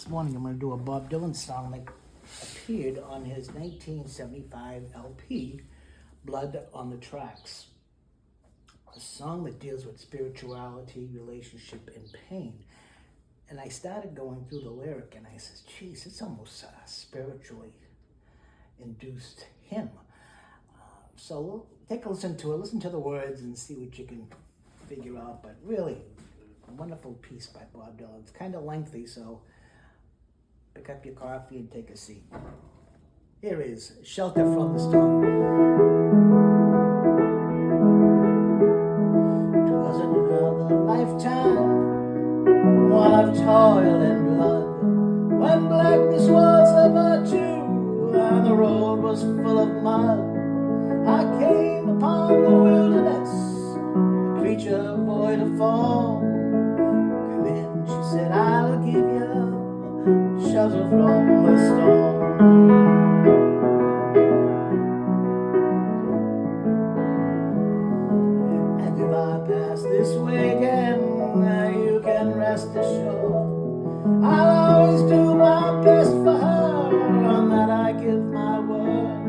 morning I'm going to do a Bob Dylan song that appeared on his 1975 LP, Blood on the Tracks. A song that deals with spirituality, relationship, and pain. And I started going through the lyric and I said, geez, it's almost a spiritually induced hymn. So we'll take a listen to it, listen to the words and see what you can figure out. But really, a wonderful piece by Bob Dylan. It's kind of lengthy, so pick up your coffee and take a seat. Here is Shelter from the Storm. 'Twas another lifetime, one of toil and blood, when blackness was a virtue and the road was full of mud. I came upon the wilderness, a creature void of form. Come in, she said, I'll give you shelter from the storm. And if I pass this way again, you can rest assured I'll always do my best for her, on that I give my word.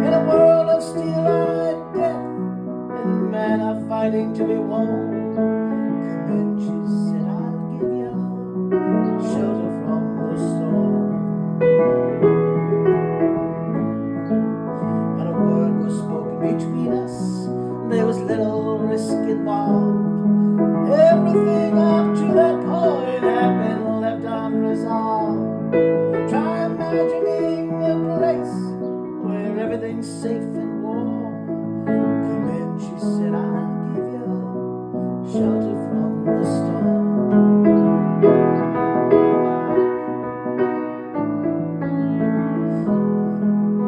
In a world of steel-eyed death, and men are fighting to be won. Come in, she said, I'll give you shelter from the storm. And a word was spoken between us, there was little risk involved. Everything up to that point had been left unresolved. Try imagining a place where everything's safe and warm. Come in, she said, I'll give you shelter from the storm.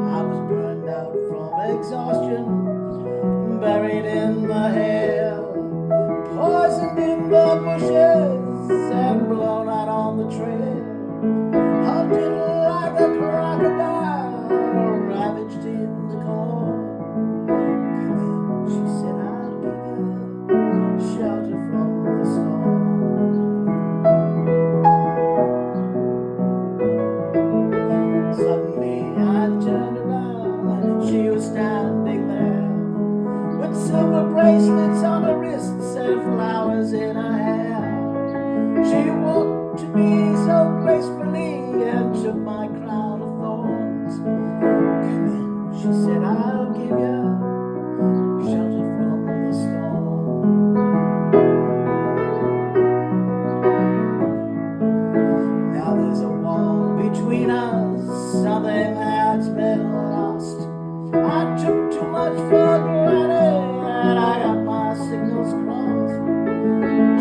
I was burned out from exhaustion, buried in the hair, poisoned in the bushes and blown out on the trail, hunted like a crocodile, ravaged in the corn. Come in, she said, I'll give you shelter from the storm. Suddenly I turned around and she was standing there, with silver bracelets on her wrists and flowers in her hair. She walked to me so gracefully and took my crown of thorns. Come in, she said, I'll give you shelter from the storm. Now there's a wall between us, something that's been lost. I took too much for granted and I got my signals crossed.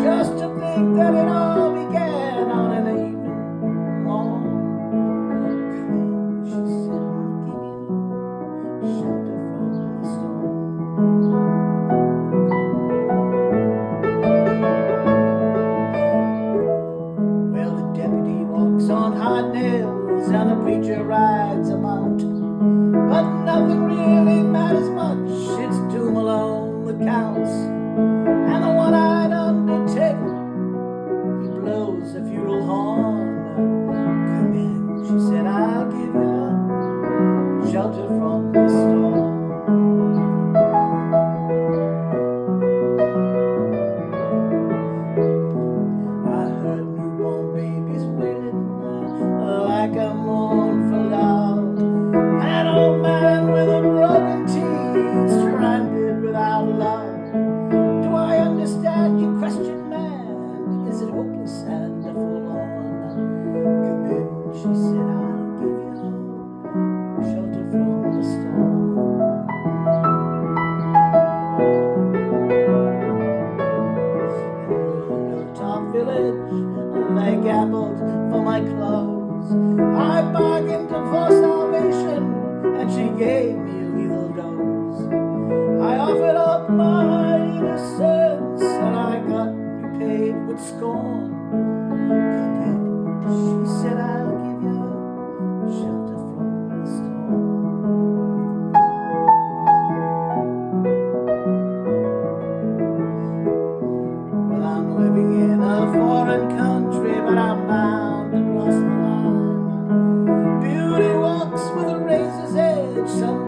Just to think that it all began on an evening morn. Come in, she said, I'll give you shelter from the storm. Well, the deputy walks on hard nails and the preacher rides a mount, but nothing really matters much, it's doom alone that counts. And the one-eyed undertaker, he blows a funeral horn. Come in, she said, I'll give you shelter from the storm. I heard newborn babies wailing like a mournful love, an old man with a broken teeth, stranded without love. Do I understand your question, man? Is it hopeless and forlorn? Come in, she said, I'll give you shelter from the storm. In a little hilltop village, they gambled for my clothes. I bargained for salvation, and she gave me a lethal dose. I offered up my innocence, and I got repaid with scorn. Come in, she said, I'll give you shelter from the storm. Well, I'm living in a foreign country, but I'm bound bound to cross the line. Beauty walks with a razor's edge. Some